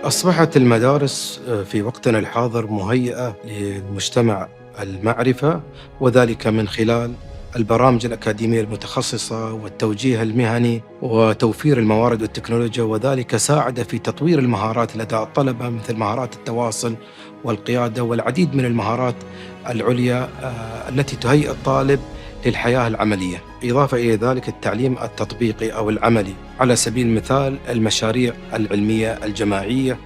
أصبحت المدارس في وقتنا الحاضر مهيئة للمجتمع المعرفة، وذلك من خلال البرامج الأكاديمية المتخصصة والتوجيه المهني وتوفير الموارد والتكنولوجيا، وذلك ساعد في تطوير المهارات لدى الطلبة مثل مهارات التواصل والقيادة والعديد من المهارات العليا التي تهيئ الطالب للحياة العملية. إضافة إلى ذلك التعليم التطبيقي أو العملي، على سبيل المثال المشاريع العلمية الجماعية،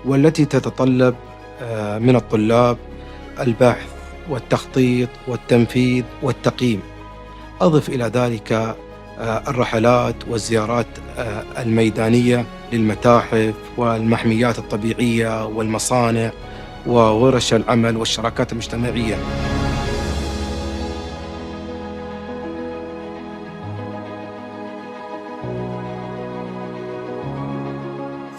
والتي تتطلب من الطلاب البحث والتخطيط والتنفيذ والتقييم. أضف إلى ذلك الرحلات والزيارات الميدانية للمتاحف والمحميات الطبيعية والمصانع وورش العمل والشراكات المجتمعية.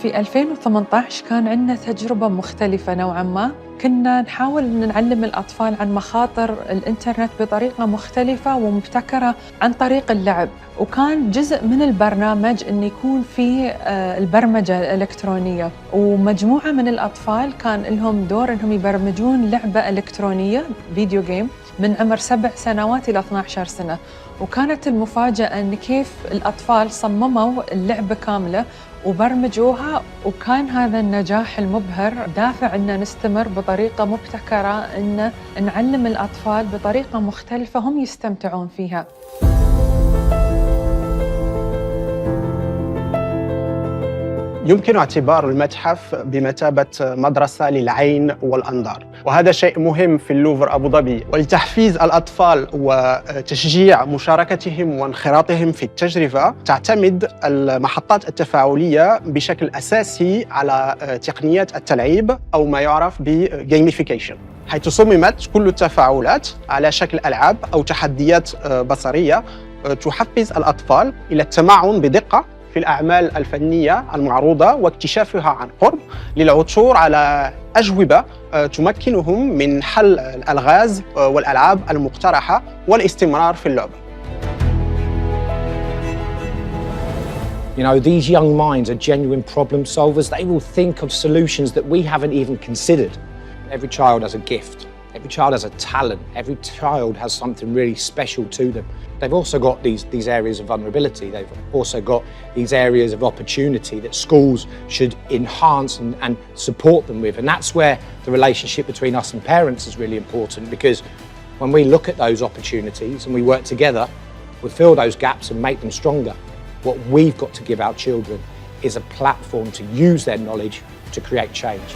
في 2018 كان عندنا تجربة مختلفة نوعاً ما. كنا نحاول أن نعلم الأطفال عن مخاطر الإنترنت بطريقة مختلفة ومبتكرة عن طريق اللعب، وكان جزء من البرنامج أن يكون في البرمجة الإلكترونية، ومجموعة من الأطفال كان لهم دور أنهم يبرمجون لعبة إلكترونية فيديو جيم من عمر 7 سنوات إلى 12 سنة. وكانت المفاجأة أن كيف الأطفال صمموا اللعبة كاملة وبرمجوها، وكان هذا النجاح المبهر دافع أن نستمر بطريقة مبتكرة، أن نعلم الأطفال بطريقة مختلفة هم يستمتعون فيها. يمكن اعتبار المتحف بمثابة مدرسة للعين والأنظار، وهذا شيء مهم في اللوفر أبوظبي. ولتحفيز الأطفال وتشجيع مشاركتهم وانخراطهم في التجربة، تعتمد المحطات التفاعلية بشكل أساسي على تقنيات التلعيب أو ما يعرف بجيميفيكيشن، حيث صممت كل التفاعلات على شكل ألعاب أو تحديات بصرية تحفز الأطفال إلى التمعن بدقة في الأعمال الفنية المعروضة واكتشافها عن قرب، للعثور على أجوبة تمكنهم من حل الألغاز والألعاب المقترحة والاستمرار في اللعبة. You know, these young minds are genuine problem solvers. They will think of solutions that we haven't even considered. Every child has a gift. Every child has a talent. Every child has something really special to them. They've also got these areas of vulnerability. They've also got these areas of opportunity that schools should enhance and support them with. And that's where the relationship between us and parents is really important, because when we look at those opportunities and we work together, we fill those gaps and make them stronger. What we've got to give our children is a platform to use their knowledge to create change.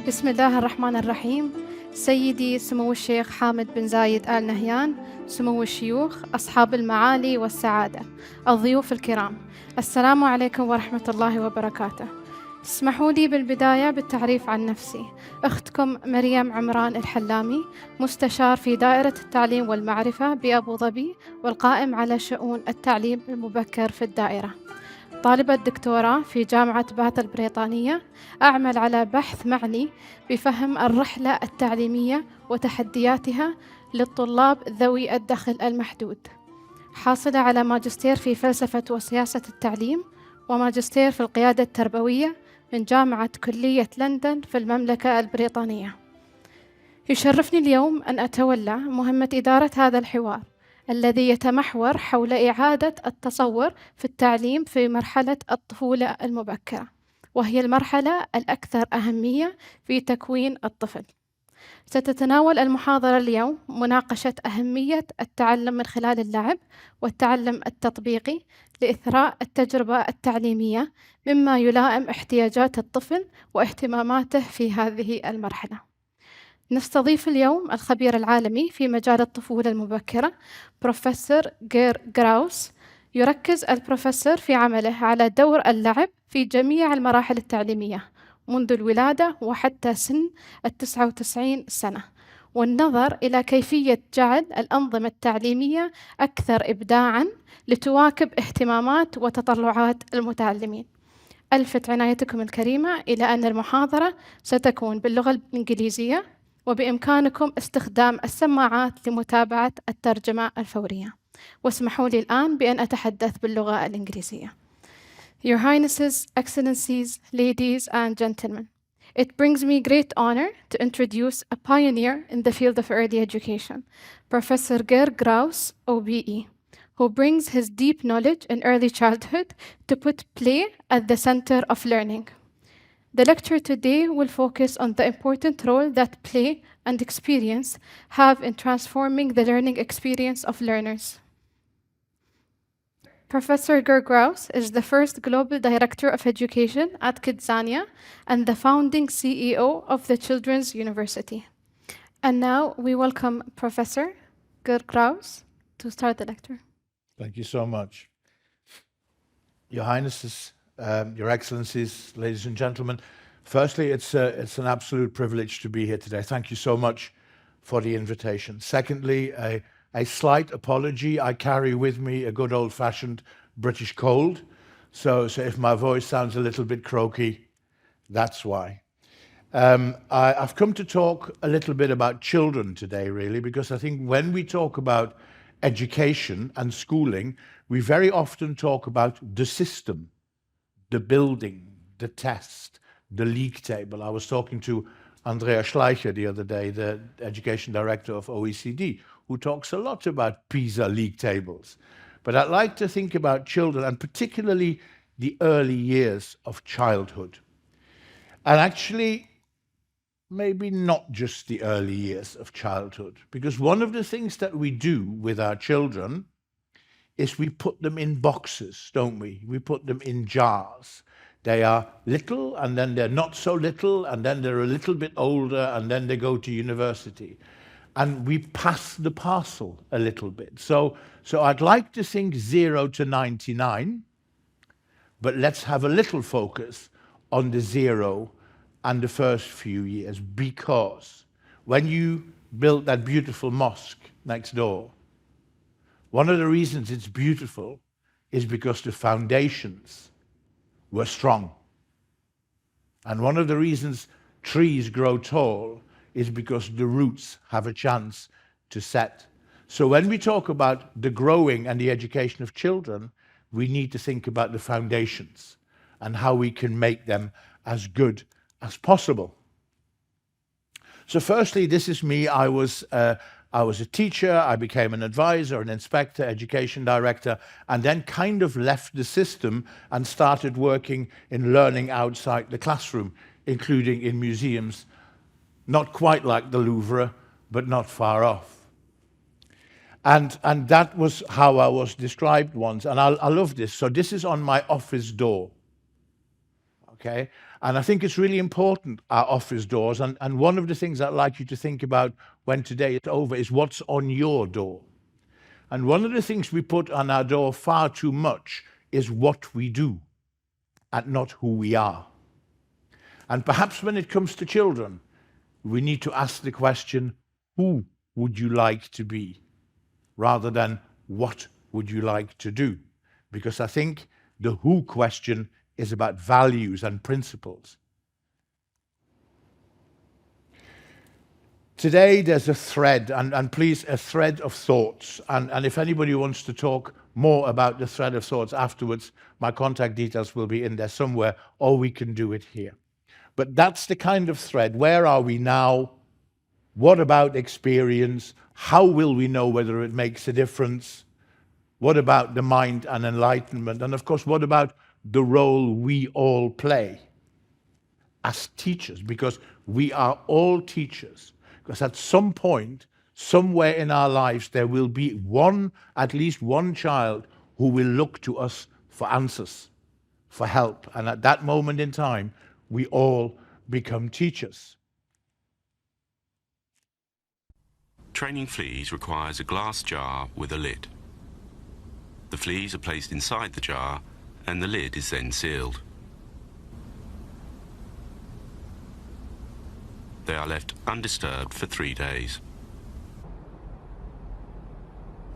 بسم الله الرحمن الرحيم. سيدي سمو الشيخ حامد بن زايد آل نهيان، سمو الشيوخ، أصحاب المعالي والسعادة، الضيوف الكرام، السلام عليكم ورحمة الله وبركاته. اسمحوا لي بالبداية بالتعريف عن نفسي. أختكم مريم عمران الحلامي، مستشار في دائرة التعليم والمعرفة بأبوظبي، والقائم على شؤون التعليم المبكر في الدائرة. طالبة دكتوراه في جامعة باث البريطانية، أعمل على بحث معني بفهم الرحلة التعليمية وتحدياتها للطلاب ذوي الدخل المحدود. حاصلة على ماجستير في فلسفة وسياسة التعليم، وماجستير في القيادة التربوية من جامعة كلية لندن في المملكة البريطانية. يشرفني اليوم أن أتولى مهمة إدارة هذا الحوار الذي يتمحور حول إعادة التصور في التعليم في مرحلة الطفولة المبكرة، وهي المرحلة الأكثر أهمية في تكوين الطفل. ستتناول المحاضرة اليوم مناقشة أهمية التعلم من خلال اللعب والتعلم التطبيقي لإثراء التجربة التعليمية مما يلائم احتياجات الطفل واهتماماته في هذه المرحلة. نستضيف اليوم الخبير العالمي في مجال الطفولة المبكرة بروفيسور جراوس. يركز البروفيسور في عمله على دور اللعب في جميع المراحل التعليمية منذ الولادة وحتى سن 99 سنة، والنظر إلى كيفية جعل الأنظمة التعليمية أكثر إبداعاً لتواكب اهتمامات وتطلعات المتعلمين. ألفت عنايتكم الكريمة إلى أن المحاضرة ستكون باللغة الإنجليزية وبإمكانكم استخدام السماعات لمتابعة الترجمة الفورية. واسمحوا لي الآن بأن أتحدث باللغة الإنجليزية. Your Highnesses, Excellencies, ladies and gentlemen, it brings me great honor to introduce a pioneer in the field of early education, Professor Geir Graus, OBE, who brings his deep knowledge in early childhood to put play at the center of learning. The lecture today will focus on the important role that play and experience have in transforming the learning experience of learners. Professor Geir Graus is the first Global Director of Education at Kidzania and the founding CEO of the Children's University. And now we welcome Professor Geir Graus to start the lecture. Thank you so much. Your Highnesses, Your Excellencies, ladies and gentlemen, firstly, it's an absolute privilege to be here today. Thank you so much for the invitation. Secondly, a slight apology. I carry with me a good old-fashioned British cold, so if my voice sounds a little bit croaky, that's why. I've come to talk a little bit about children today, really, because I think when we talk about education and schooling, we very often talk about the system, the building, the test, the league table. I was talking to Andrea Schleicher the other day, the education director of OECD, who talks a lot about PISA league tables. But I'd like to think about children, and particularly the early years of childhood. And actually, maybe not just the early years of childhood, because one of the things that we do with our children is we put them in boxes, don't we? We put them in jars. They are little, and then they're not so little, and then they're a little bit older, and then they go to university. And we pass the parcel a little bit. So I'd like to think 0 to 99, but let's have a little focus on the 0 and the first few years, because when you built that beautiful mosque next door, one of the reasons it's beautiful is because the foundations were strong. And one of the reasons trees grow tall is because the roots have a chance to set. So when we talk about the growing and the education of children, we need to think about the foundations and how we can make them as good as possible. So firstly, this is me. I was a teacher, I became an advisor, an inspector, education director, and then kind of left the system and started working in learning outside the classroom, including in museums, not quite like the Louvre, but not far off. And that was how I was described once, and I love this. So this is on my office door, okay? And I think it's really important, our office doors, and one of the things I'd like you to think about when today is over is what's on your door. And one of the things we put on our door far too much is what we do and not who we are. And perhaps when it comes to children, we need to ask the question, who would you like to be? Rather than what would you like to do? Because I think the who question is about values and principles. Today there's a thread, and please, a thread of thoughts. And if anybody wants to talk more about the thread of thoughts afterwards, my contact details will be in there somewhere, or we can do it here. But that's the kind of thread. Where are we now? What about experience? How will we know whether it makes a difference? What about the mind and enlightenment? And of course, what about the role we all play as teachers? Because we are all teachers. Because at some point, somewhere in our lives, there will be at least one child who will look to us for answers, for help. And at that moment in time, we all become teachers. Training fleas requires a glass jar with a lid. The fleas are placed inside the jar and the lid is then sealed. They are left undisturbed for 3 days.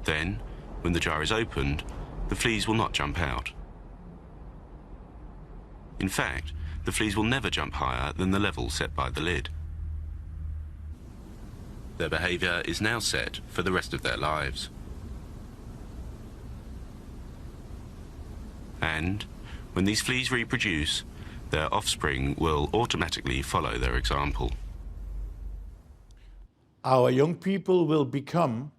Then, when the jar is opened, the fleas will not jump out. In fact, the fleas will never jump higher than the level set by the lid. Their behaviour is now set for the rest of their lives. And when these fleas reproduce, their offspring will automatically follow their example. Our young people will become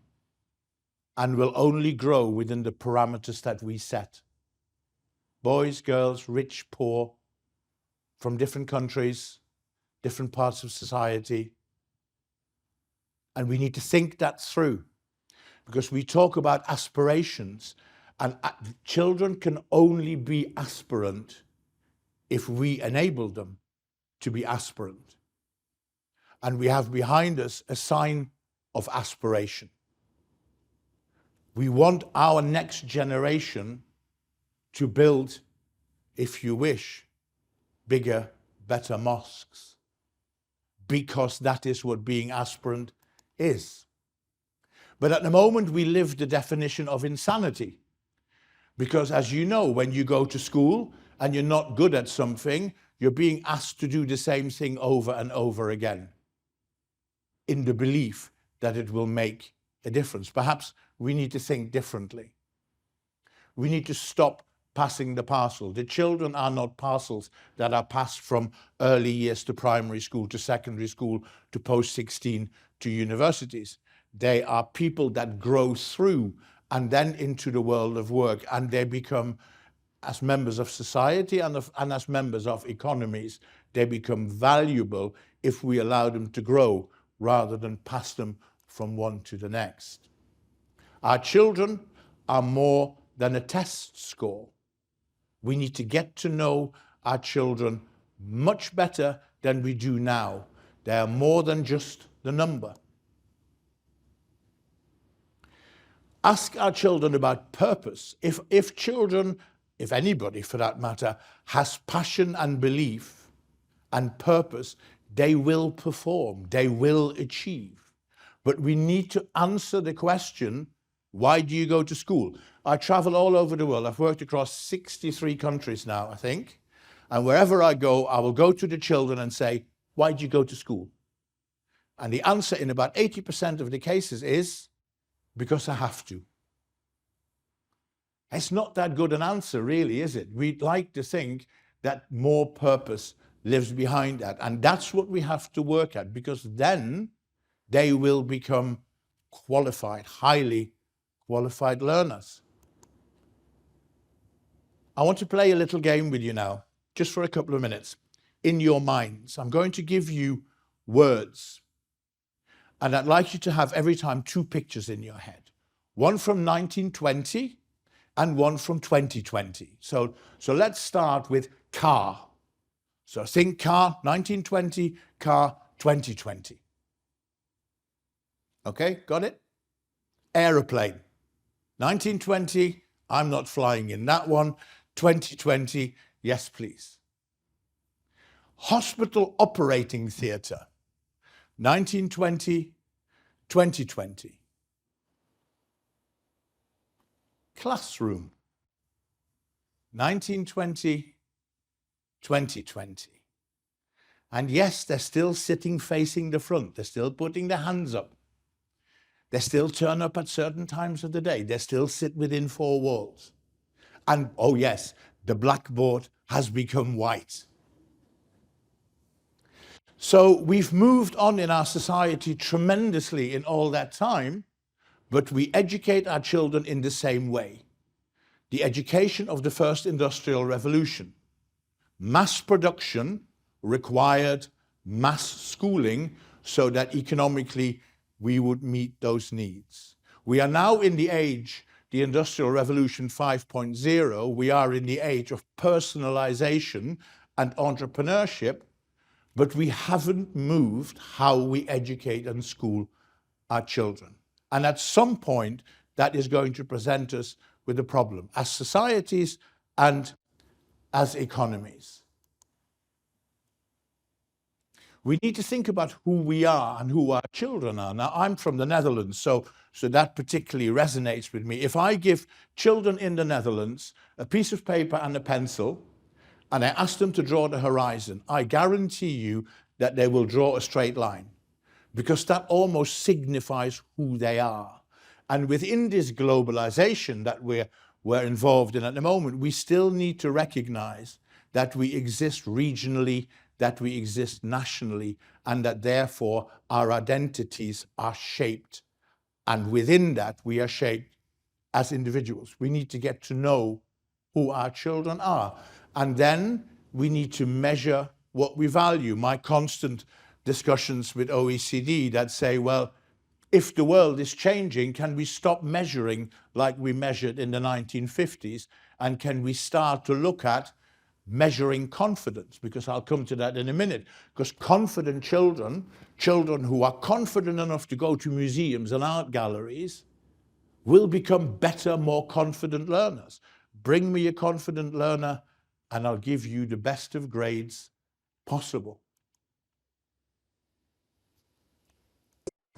and will only grow within the parameters that we set. Boys, girls, rich, poor, from different countries, different parts of society. And we need to think that through, because we talk about aspirations, and children can only be aspirant if we enable them to be aspirant. And we have behind us a sign of aspiration. We want our next generation to build, if you wish, bigger, better mosques, because that is what being aspirant is. But at the moment we live the definition of insanity, because as you know, when you go to school and you're not good at something, you're being asked to do the same thing over and over again, in the belief that it will make a difference. Perhaps we need to think differently. We need to stop passing the parcel. The children are not parcels that are passed from early years to primary school, to secondary school, to post-16, to universities. They are people that grow through and then into the world of work, and they become, as members of society and as members of economies, they become valuable if we allow them to grow rather than pass them from one to the next. Our children are more than a test score. We need to get to know our children much better than we do now. They are more than just the number. Ask our children about purpose. If children, if anybody for that matter, has passion and belief and purpose, they will perform, they will achieve. But we need to answer the question, why do you go to school? I travel all over the world. I've worked across 63 countries now, I think. And wherever I go, I will go to the children and say, why do you go to school? And the answer in about 80% of the cases is, because I have to. It's not that good an answer, really, is it? We'd like to think that more purpose lives behind that. And that's what we have to work at, because then they will become qualified, highly qualified learners. I want to play a little game with you now, just for a couple of minutes, in your minds. I'm going to give you words, and I'd like you to have every time two pictures in your head. One from 1920 and one from 2020. So let's start with car. So think car, 1920, car, 2020. Okay, got it? Aeroplane. 1920, I'm not flying in that one. 2020, yes please. Hospital operating theatre. 1920, 2020. Classroom. 1920, 2020. And yes, they're still sitting facing the front. They're still putting their hands up. They still turn up at certain times of the day. They still sit within four walls. And, oh yes, the blackboard has become white. So we've moved on in our society tremendously in all that time, but we educate our children in the same way. The education of the first industrial revolution. Mass production required mass schooling so that economically we would meet those needs. We are now in the age, the Industrial Revolution 5.0, we are in the age of personalization and entrepreneurship, but we haven't moved how we educate and school our children. And at some point, that is going to present us with a problem as societies and as economies. We need to think about who we are and who our children are. Now, I'm from the Netherlands, so that particularly resonates with me. If I give children in the Netherlands a piece of paper and a pencil, and I ask them to draw the horizon, I guarantee you that they will draw a straight line. because that almost signifies who they are. And within this globalization that we're involved in at the moment, we still need to recognize that we exist regionally, that we exist nationally, and that therefore our identities are shaped. And within that, we are shaped as individuals. We need to get to know who our children are. And then we need to measure what we value. My constant discussions with OECD that say, well, if the world is changing, can we stop measuring like we measured in the 1950s? And can we start to look at measuring confidence? Because I'll come to that in a minute. Because confident children, children who are confident enough to go to museums and art galleries, will become better, more confident learners. Bring me a confident learner and I'll give you the best of grades possible.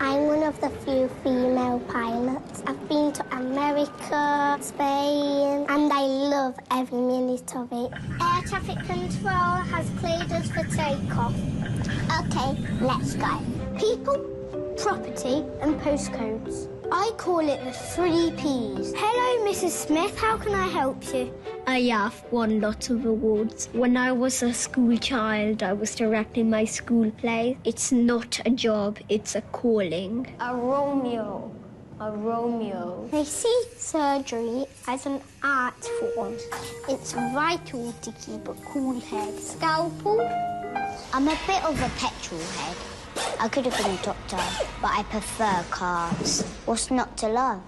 I'm one of the few female pilots. I've been to America, Spain, and I love every minute of it. Air traffic control has cleared us for takeoff. Okay, let's go. People, property, and postcodes. I call it the 3 Ps. Hello, Mrs. Smith. How can I help you? I have won lots of awards. When I was a school child, I was directing my school play. It's not a job, it's a calling. A Romeo. A Romeo. They see surgery as an art form. It's vital to keep a cool head. Scalpel? I'm a bit of a petrol head. I could have been a doctor, but I prefer cars. What's not to love?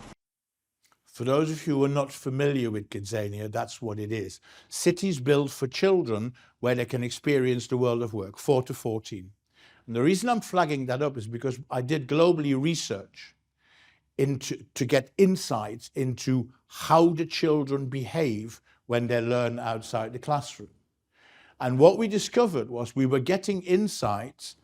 For those of you who are not familiar with Kidzania, that's what it is. Cities built for children where they can experience the world of work, 4 to 14. And the reason I'm flagging that up is because I did globally research to get insights into how the children behave when they learn outside the classroom. And what we discovered was we were getting insights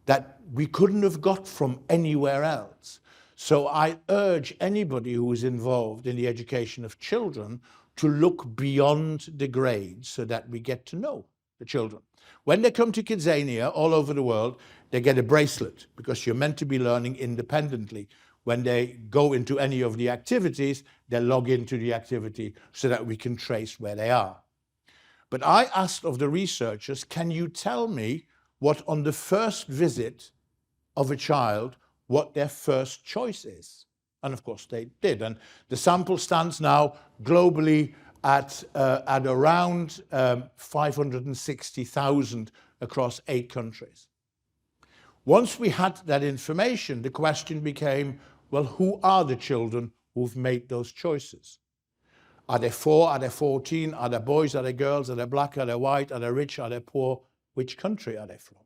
that we couldn't have got from anywhere else. So I urge anybody who is involved in the education of children to look beyond the grades so that we get to know the children. When they come to Kidzania all over the world, they get a bracelet because you're meant to be learning independently. When they go into any of the activities, they log into the activity so that we can trace where they are. But I asked of the researchers, can you tell me what on the first visit of a child, what their first choice is? And of course they did. And the sample stands now globally at around 560,000 across 8 countries. Once we had that information, the question became, well, who are the children who've made those choices? Are they 4? Are they 14? Are they boys? Are they girls? Are they black? Are they white? Are they rich? Are they poor? Which country are they from?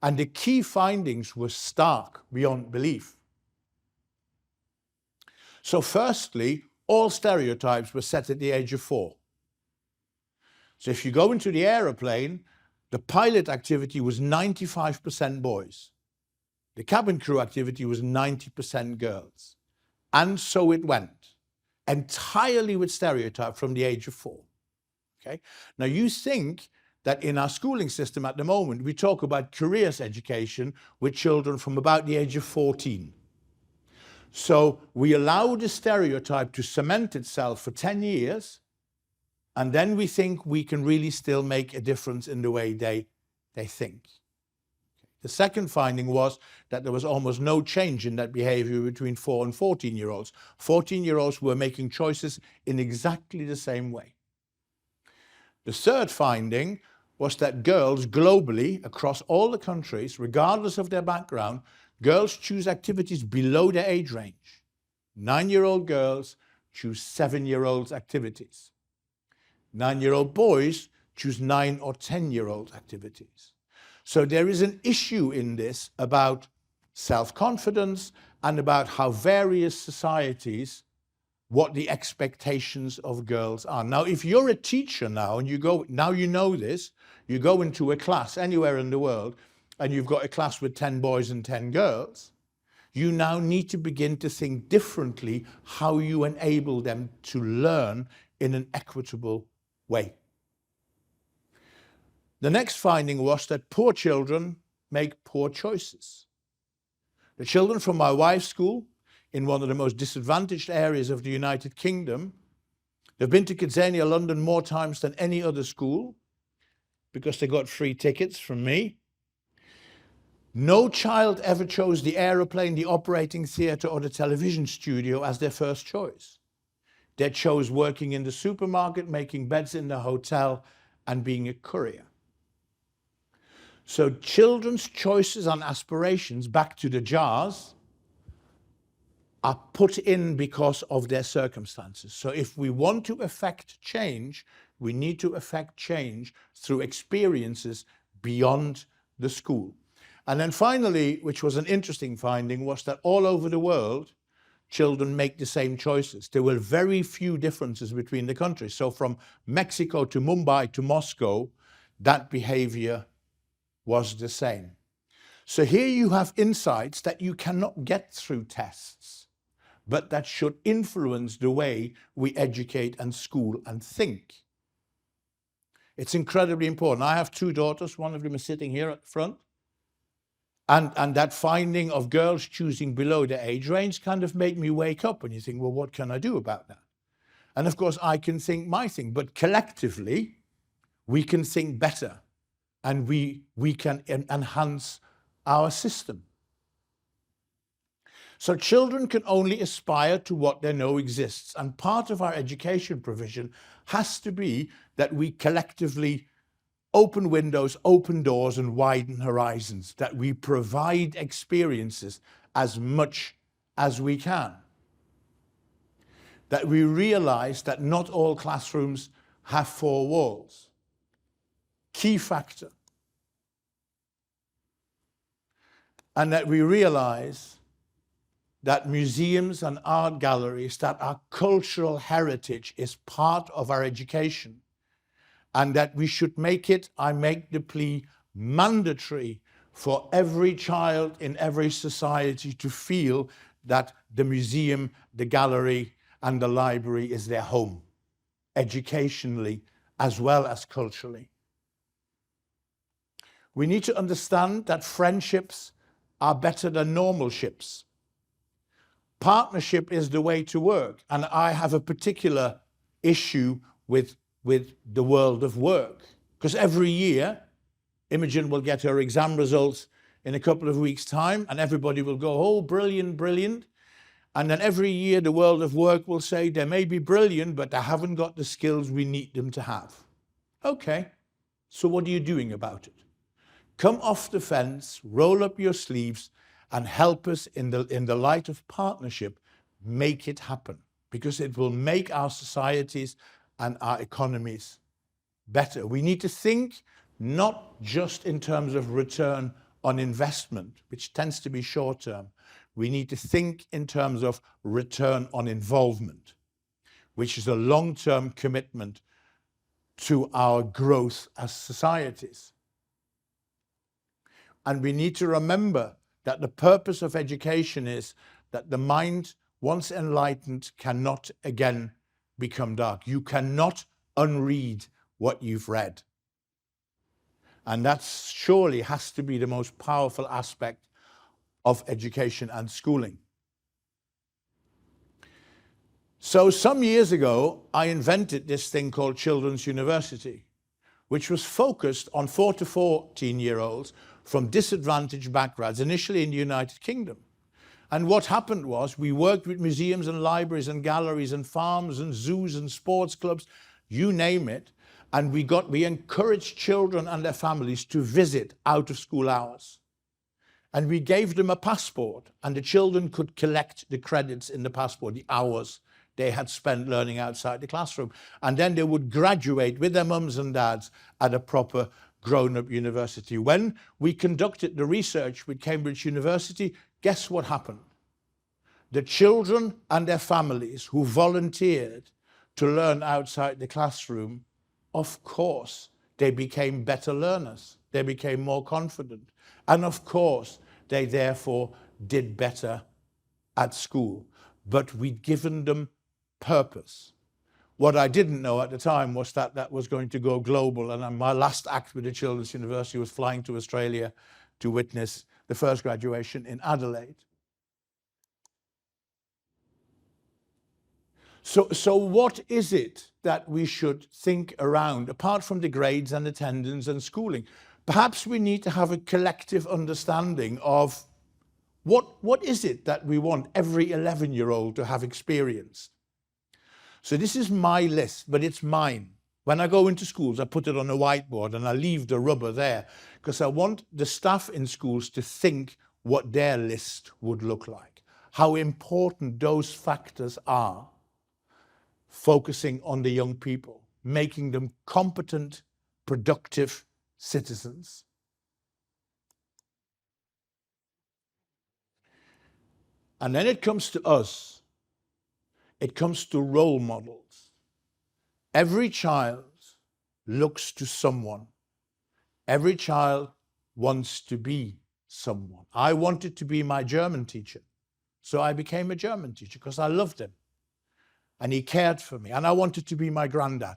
And the key findings were stark beyond belief. So firstly, all stereotypes were set at the age of 4. So if you go into the aeroplane, the pilot activity was 95% boys. The cabin crew activity was 90% girls. And so it went, entirely with stereotype from the age of 4. Okay? Now you think that in our schooling system at the moment, we talk about careers education with children from about the age of 14. So we allow the stereotype to cement itself for 10 years, and then we think we can really still make a difference in the way they think. The second finding was that there was almost no change in that behavior between 4 and 14-year-olds. 14-year-olds were making choices in exactly the same way. The third finding was that girls globally, across all the countries, regardless of their background, girls choose activities below their age range. 9-year-old girls choose 7-year-olds activities. 9-year-old boys choose 9 or 10-year-old activities. So there is an issue in this about self-confidence and about how various societies, what the expectations of girls are. Now, if you're a teacher now and you know this, you go into a class anywhere in the world and you've got a class with 10 boys and 10 girls, you now need to begin to think differently how you enable them to learn in an equitable way. The next finding was that poor children make poor choices. The children from my wife's school, in one of the most disadvantaged areas of the United Kingdom, they've been to Kidzania, London more times than any other school because they got free tickets from me. No child ever chose the aeroplane, the operating theatre or the television studio as their first choice. They chose working in the supermarket, making beds in the hotel and being a courier. So children's choices and aspirations, back to the jars, are put in because of their circumstances. So if we want to affect change, we need to affect change through experiences beyond the school. And then finally, which was an interesting finding, was that all over the world, children make the same choices. There were very few differences between the countries. So from Mexico to Mumbai to Moscow, that behavior was the same. So here you have insights that you cannot get through tests, but that should influence the way we educate and school and think. It's incredibly important. I have two daughters, one of them is sitting here at the front. And that finding of girls choosing below the age range kind of made me wake up and you think, well, what can I do about that? And of course, I can think my thing, but collectively, we can think better and we can enhance our system. So children can only aspire to what they know exists. And part of our education provision has to be that we collectively open windows, open doors, and widen horizons, that we provide experiences as much as we can. That we realize that not all classrooms have four walls. Key factor. And that we realize that museums and art galleries, that our cultural heritage is part of our education. And that we should make it, I make the plea, mandatory for every child in every society to feel that the museum, the gallery, and the library is their home, educationally as well as culturally. We need to understand that friendships are better than normal ships. Partnership is the way to work, and I have a particular issue with the world of work. Because every year, Imogen will get her exam results in a couple of weeks' time, and everybody will go, oh, brilliant, brilliant. And then every year, the world of work will say, they may be brilliant, but they haven't got the skills we need them to have. Okay, so what are you doing about it? Come off the fence, roll up your sleeves, and help us in the light of partnership, make it happen. Because it will make our societies and our economies better. We need to think not just in terms of return on investment, which tends to be short term. We need to think in terms of return on involvement, which is a long-term commitment to our growth as societies. And we need to remember that the purpose of education is that the mind, once enlightened, cannot again become dark. You cannot unread what you've read. And that surely has to be the most powerful aspect of education and schooling. So some years ago, I invented this thing called Children's University, which was focused on 4 to 14-year-olds from disadvantaged backgrounds, initially in the United Kingdom. And what happened was we worked with museums and libraries and galleries and farms and zoos and sports clubs, you name it. And we encouraged children and their families to visit out of school hours. And we gave them a passport, and the children could collect the credits in the passport, the hours they had spent learning outside the classroom. And then they would graduate with their mums and dads at a proper grown-up university. When we conducted the research with Cambridge University, guess what happened? The children and their families who volunteered to learn outside the classroom, of course, they became better learners. They became more confident. And of course, they therefore did better at school. But we'd given them purpose. What I didn't know at the time was that that was going to go global. And my last act with the Children's University was flying to Australia to witness the first graduation in Adelaide. So what is it that we should think around, apart from the grades and attendance and schooling? Perhaps we need to have a collective understanding of what is it that we want every 11-year-old to have experienced. So this is my list, but it's mine. When I go into schools, I put it on a whiteboard and I leave the rubber there because I want the staff in schools to think what their list would look like, how important those factors are, focusing on the young people, making them competent, productive citizens. And then it comes to us. It comes to role models. Every child looks to someone. Every child wants to be someone. I wanted to be my German teacher, so I became a German teacher because I loved him and he cared for me, and I wanted to be my granddad.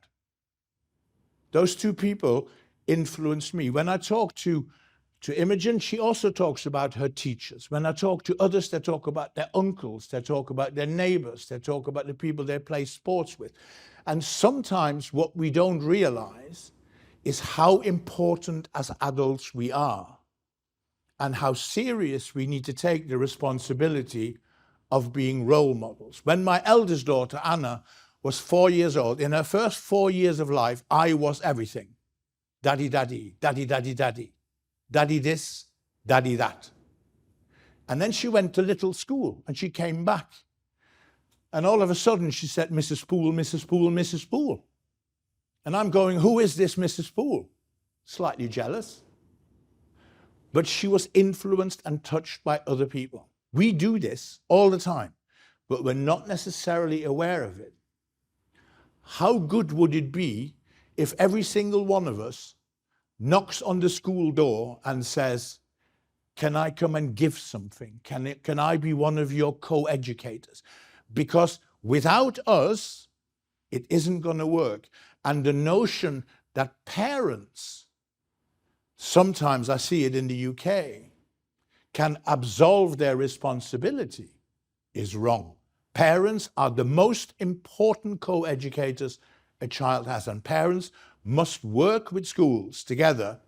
Those two people influenced me. When I talk to Imogen, she also talks about her teachers. When I talk to others, they talk about their uncles, they talk about their neighbors, they talk about the people they play sports with. And sometimes what we don't realize is how important as adults we are and how serious we need to take the responsibility of being role models. When my eldest daughter, Anna, was 4 years old, in her first 4 years of life, I was everything. Daddy, daddy, daddy, daddy, daddy. Daddy this, daddy that. And then she went to little school and she came back. And all of a sudden she said, Mrs. Poole, Mrs. Poole, Mrs. Poole. And I'm going, who is this Mrs. Poole? Slightly jealous. But she was influenced and touched by other people. We do this all the time, but we're not necessarily aware of it. How good would it be if every single one of us knocks on the school door and says, can I come and give something? Can I be one of your co-educators? Because without us, it isn't going to work. And the notion that parents, sometimes I see it in the UK, can absolve their responsibility is wrong. Parents are the most important co-educators a child has, and parents must work with schools together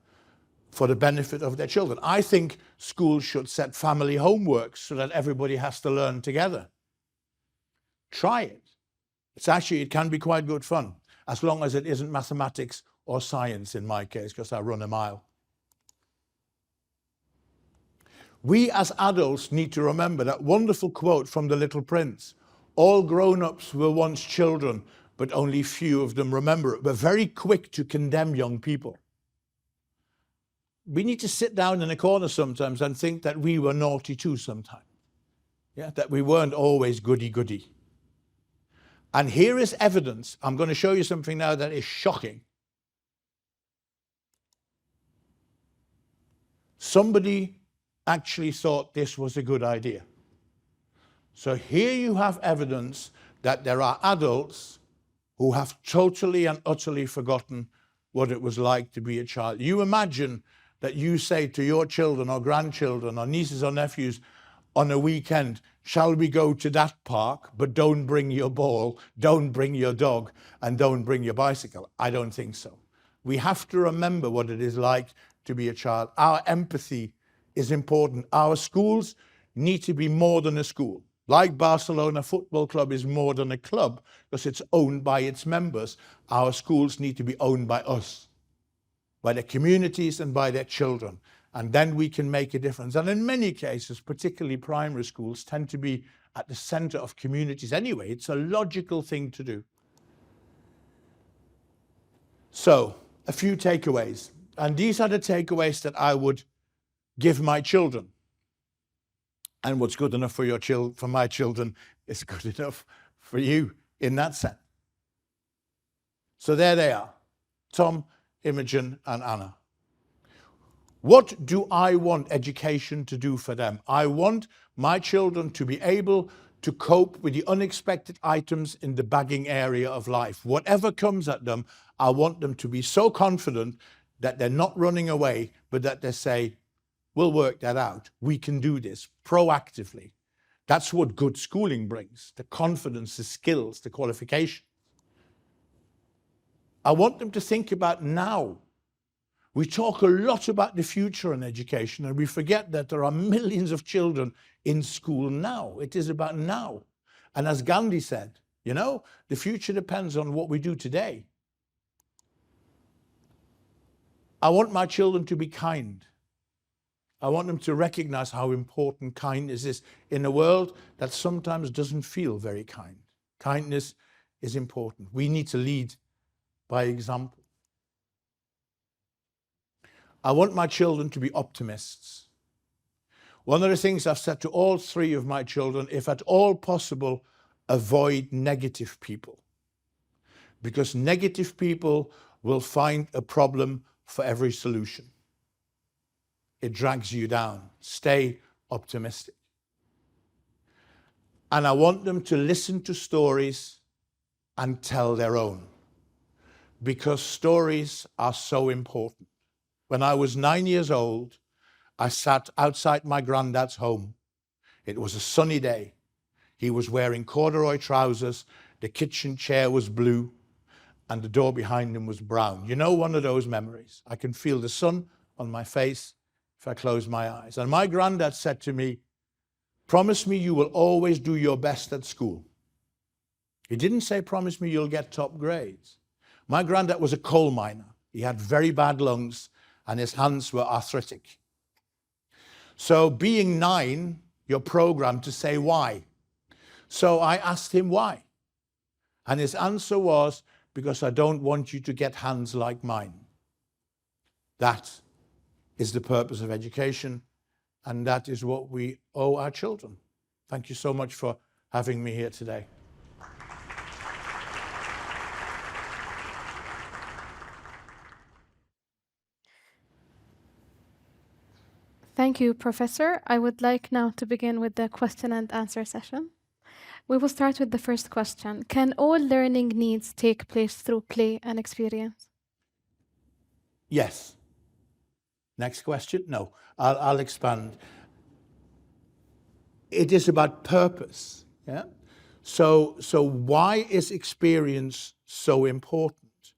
for the benefit of their children. I think schools should set family homework so that everybody has to learn together. Try it. It can be quite good fun, as long as it isn't mathematics or science in my case, because I run a mile. We as adults need to remember that wonderful quote from The Little Prince. All grown-ups were once children, but only few of them remember it. We're very quick to condemn young people. We need to sit down in a corner sometimes and think that we were naughty too sometimes. Yeah, that we weren't always goody-goody. And here is evidence. I'm going to show you something now that is shocking. Somebody actually thought this was a good idea. So here you have evidence that there are adults who have totally and utterly forgotten what it was like to be a child. You imagine that you say to your children or grandchildren or nieces or nephews on a weekend, shall we go to that park, but don't bring your ball, don't bring your dog, and don't bring your bicycle? I don't think so. We have to remember what it is like to be a child. Our empathy is important. Our schools need to be more than a school. Like Barcelona Football Club is more than a club because it's owned by its members. Our schools need to be owned by us, by their communities and by their children. And then we can make a difference. And in many cases, particularly primary schools, tend to be at the center of communities anyway. It's a logical thing to do. So, a few takeaways. And these are the takeaways that I would give my children. And what's good enough for for my children is good enough for you in that sense. So there they are, Tom, Imogen, and Anna. What do I want education to do for them? I want my children to be able to cope with the unexpected items in the bagging area of life. Whatever comes at them, I want them to be so confident that they're not running away, but that they say, We'll work that out. We can do this proactively. That's what good schooling brings, the confidence, the skills, the qualification. I want them to think about now. We talk a lot about the future in education, and we forget that there are millions of children in school now. It is about now. And as Gandhi said, you know, the future depends on what we do today. I want my children to be kind. I want them to recognize how important kindness is in a world that sometimes doesn't feel very kind. Kindness is important. We need to lead by example. I want my children to be optimists. One of the things I've said to all three of my children, if at all possible, avoid negative people. Because negative people will find a problem for every solution. It drags you down. Stay optimistic. And I want them to listen to stories and tell their own, because stories are so important. When I was 9 years old, I sat outside my granddad's home. It was a sunny day. He was wearing corduroy trousers, the kitchen chair was blue, and the door behind him was brown. You know, one of those memories. I can feel the sun on my face if I close my eyes. And my granddad said to me, promise me you will always do your best at school. He didn't say, promise me you'll get top grades. My granddad was a coal miner. He had very bad lungs and his hands were arthritic. So being 9, you're programmed to say why. So I asked him why. And his answer was, because I don't want you to get hands like mine. That is the purpose of education, and that is what we owe our children. Thank you so much for having me here today. Thank you, Professor. I would like now to begin with the question and answer session. We will start with the first question. Can all learning needs take place through play and experience? Yes. Next question? No, I'll expand. It is about purpose. Yeah. So why is experience so important?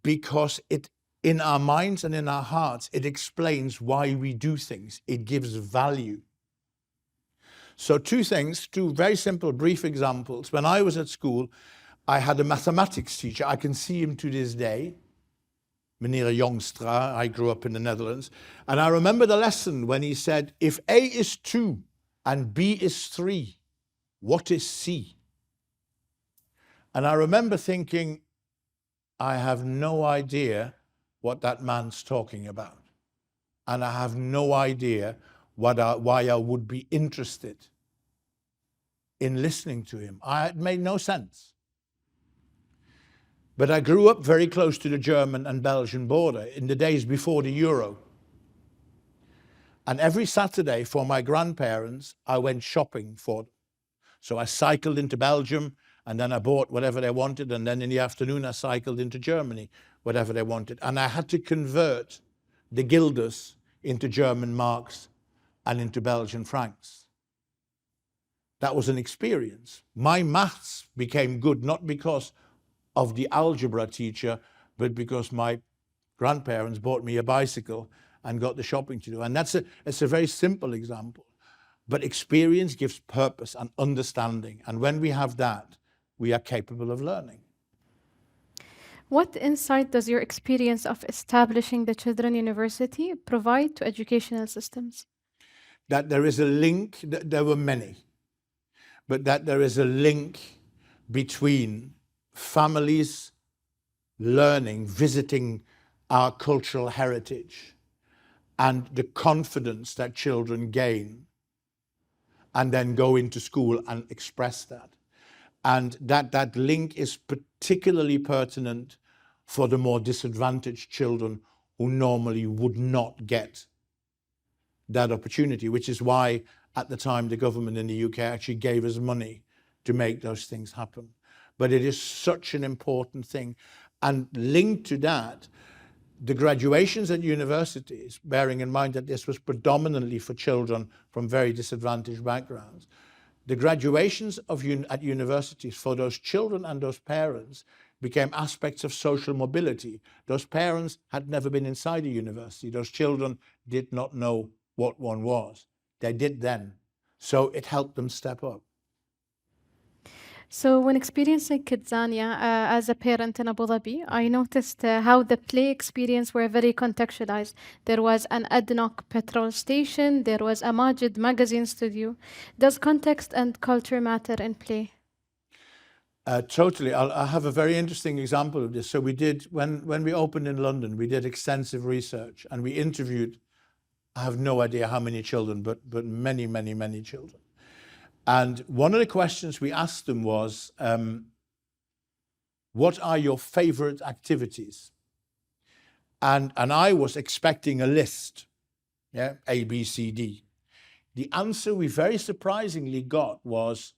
Because it, in our minds and in our hearts, it explains why we do things. It gives value. So two things, two very simple, brief examples. When I was at school, I had a mathematics teacher. I can see him to this day. Meneer Jongstra, I grew up in the Netherlands. And I remember the lesson when he said, if A is 2 and B is 3, what is C? And I remember thinking, I have no idea what that man's talking about. And I have no idea why I would be interested in listening to him. It made no sense. But I grew up very close to the German and Belgian border in the days before the Euro. And every Saturday for my grandparents, I went shopping for them. So I cycled into Belgium, and then I bought whatever they wanted, and then in the afternoon I cycled into Germany, whatever they wanted. And I had to convert the guilders into German marks and into Belgian francs. That was an experience. My maths became good, not because of the algebra teacher, but because my grandparents bought me a bicycle and got the shopping to do. And it's a very simple example. But experience gives purpose and understanding. And when we have that, we are capable of learning. What insight does your experience of establishing the Children University provide to educational systems? That there is a link, there were many, but that there is a link between families learning, visiting our cultural heritage, and the confidence that children gain and then go into school and express that. And that link is particularly pertinent for the more disadvantaged children who normally would not get that opportunity, which is why at the time the government in the UK actually gave us money to make those things happen. But it is such an important thing. And linked to that, The graduations at universities, bearing in mind that this was predominantly for children from very disadvantaged backgrounds, the graduations at universities for those children and those parents became aspects of social mobility. Those parents had never been inside a university. Those children did not know what one was. They did then. So it helped them step up. So when experiencing Kidzania as a parent in Abuظbي, I noticed how the play experience were very contextualized. There was an ADNOC petrol station, there was a Majid magazine studio. Does context and culture matter in play? Totally. I have a very interesting example of this. So we did, when we opened in London, we did extensive research and we interviewed, I have no idea how many children, but many, many, many children. And one of the questions we asked them was, what are your favorite activities? And I was expecting a list, yeah, A, B, C, D. The answer we very surprisingly got was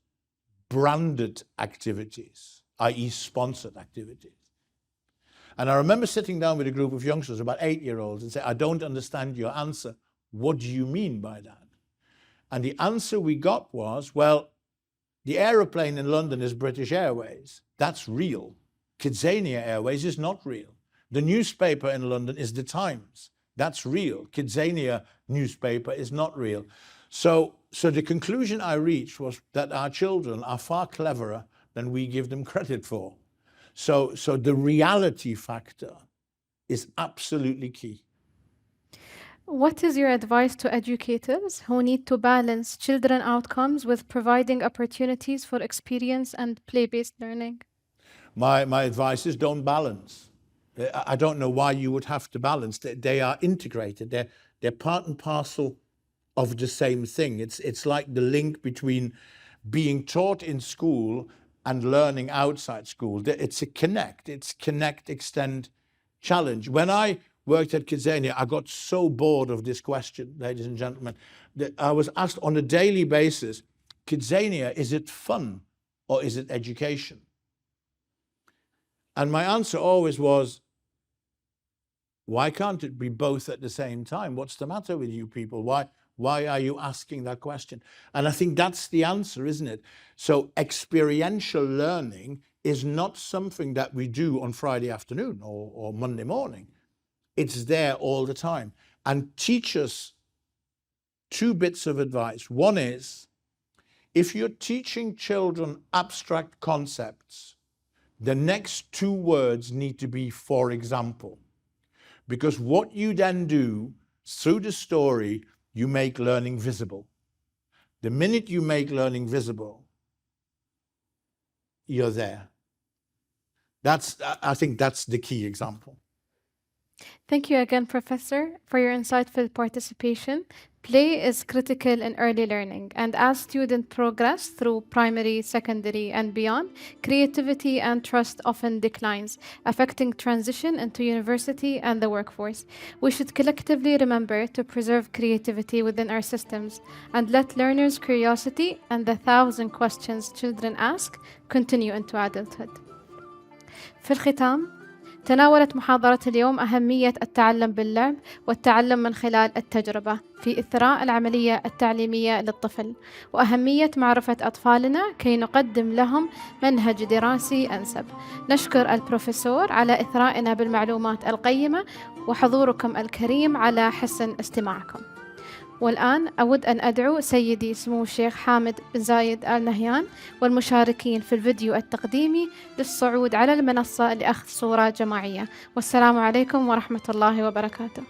branded activities, i.e. sponsored activities. And I remember sitting down with a group of youngsters, about 8-year-olds, and say, I don't understand your answer. What do you mean by that? And the answer we got was, well, the aeroplane in London is British Airways. That's real. Kidzania Airways is not real. The newspaper in London is The Times. That's real. Kidzania newspaper is not real. So the conclusion I reached was that our children are far cleverer than we give them credit for. So the reality factor is absolutely key. What is your advice to educators who need to balance children outcomes with providing opportunities for experience and play-based learning? My advice is don't balance. I don't know why you would have to balance. They are integrated. They're part and parcel of the same thing. It's like the link between being taught in school and learning outside school. It's a connect. It's connect, extend, challenge. When I worked at Kidzania, I got so bored of this question, ladies and gentlemen, that I was asked on a daily basis, Kidzania, is it fun or is it education? And my answer always was, why can't it be both at the same time? What's the matter with you people? Why are you asking that question? And I think that's the answer, isn't it? So experiential learning is not something that we do on Friday afternoon or Monday morning. It's there all the time. And teach us 2 bits of advice. One is, if you're teaching children abstract concepts, the next 2 words need to be for example. Because what you then do through the story, you make learning visible. The minute you make learning visible, you're there. I think that's the key example. Thank you again, Professor, for your insightful participation. Play is critical in early learning, and as students progress through primary, secondary, and beyond, creativity and trust often declines, affecting transition into university and the workforce. We should collectively remember to preserve creativity within our systems and let learners' curiosity and the 1,000 questions children ask continue into adulthood. في الختام، تناولت محاضرة اليوم أهمية التعلم باللعب والتعلم من خلال التجربة في إثراء العملية التعليمية للطفل، وأهمية معرفة أطفالنا كي نقدم لهم منهج دراسي أنسب. نشكر البروفيسور على إثرائنا بالمعلومات القيمة وحضوركم الكريم على حسن استماعكم. والآن أود أن أدعو سيدي سمو الشيخ حامد بن زايد آل نهيان والمشاركين في الفيديو التقديمي للصعود على المنصة لأخذ صورة جماعية. والسلام عليكم ورحمة الله وبركاته.